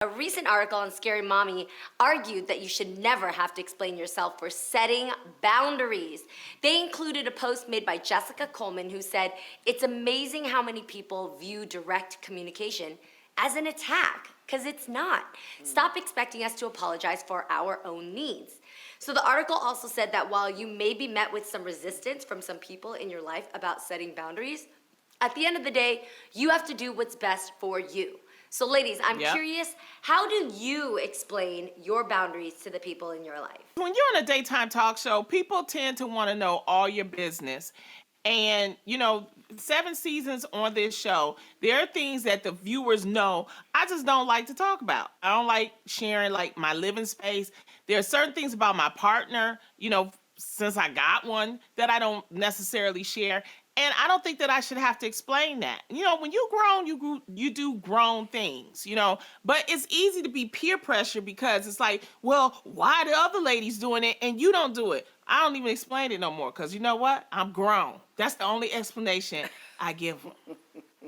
A recent article on Scary Mommy argued that you should never have to explain yourself for setting boundaries. They included a post made by Jessica Coleman who said, "It's amazing how many people view direct communication as an attack, because it's not. Stop expecting us to apologize for our own needs." So the article also said that while you may be met with some resistance from some people in your life about setting boundaries, at the end of the day, you have to do what's best for you. So ladies, I'm curious, how do you explain your boundaries to the people in your life? When you're on a daytime talk show, people tend to want to know all your business. And, 7 seasons on this show, there are things that the viewers know I just don't like to talk about. I don't like sharing like my living space. There are certain things about my partner, since I got one, that I don't necessarily share. And I don't think that I should have to explain that. When you grown, you do grown things, but it's easy to be peer pressure because it's like, well, why the other ladies doing it and you don't do it? I don't even explain it no more because you know what? I'm grown. That's the only explanation I give them.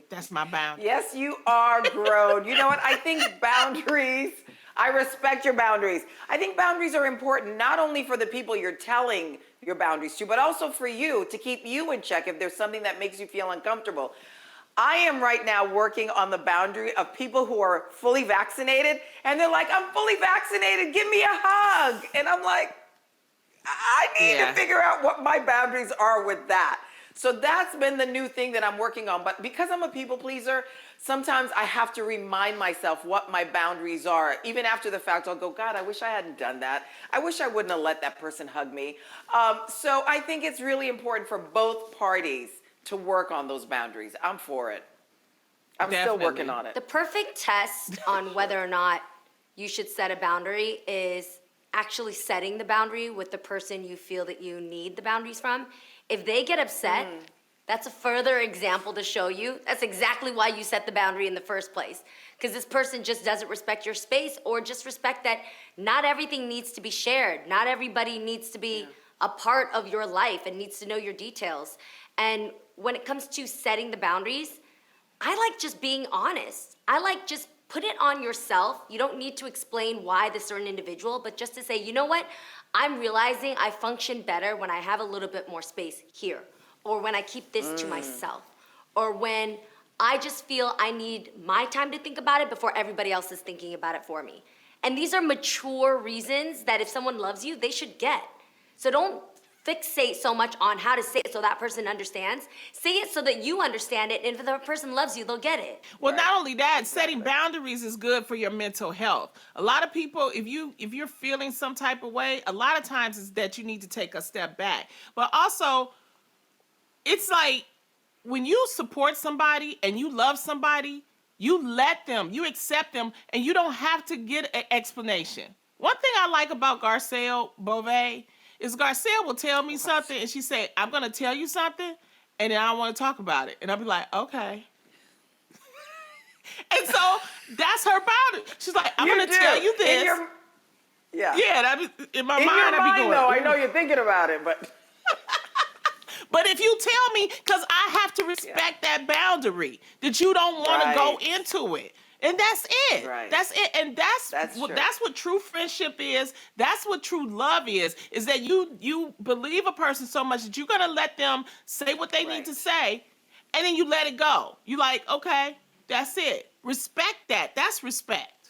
That's my boundary. Yes, you are grown. You know what? I think boundaries, I respect your boundaries. I think boundaries are important not only for the people you're telling your boundaries to, but also for you to keep you in check if there's something that makes you feel uncomfortable. I am right now working on the boundary of people who are fully vaccinated, and they're like, "I'm fully vaccinated, give me a hug." And I'm like, I need to figure out what my boundaries are with that. So that's been the new thing that I'm working on. But because I'm a people pleaser, sometimes I have to remind myself what my boundaries are. Even after the fact, I'll go, God, I wish I hadn't done that. I wish I wouldn't have let that person hug me. So I think it's really important for both parties to work on those boundaries. I'm for it. I'm still working on it. The perfect test on whether or not you should set a boundary is actually setting the boundary with the person you feel that you need the boundaries from. If they get upset, that's a further example to show you that's exactly why you set the boundary in the first place. Because this person just doesn't respect your space, or just respect that not everything needs to be shared. Not everybody needs to be a part of your life and needs to know your details. And when it comes to setting the boundaries, I like just being honest. I like just put it on yourself. You don't need to explain why this certain individual, but just to say, you know what? I'm realizing I function better when I have a little bit more space here, or when I keep this to myself, or when I just feel I need my time to think about it before everybody else is thinking about it for me. And these are mature reasons that if someone loves you, they should get. So don't fixate so much on how to say it so that person understands. Say it so that you understand it, and if the person loves you, they'll get it. Well, not only that, setting boundaries is good for your mental health. A lot of people, if you're feeling some type of way, a lot of times it's that you need to take a step back. But also, it's like when you support somebody and you love somebody, you let them, you accept them, and you don't have to get an explanation. One thing I like about Garcelle Beauvais is Garcelle will tell me something and she say, "I'm going to tell you something," and then I want to talk about it. And I'll be like, okay. And so that's her boundary. She's like, "I'm going to tell you this." In my mind, I'd be going, though, I know you're thinking about it, but... But if you tell me, because I have to respect that boundary, that you don't want to go into it. And that's it. Right. That's it. And that's what true friendship is. That's what true love is that you believe a person so much that you're going to let them say what they need to say, and then you let it go. You like, okay, that's it. Respect that. That's respect.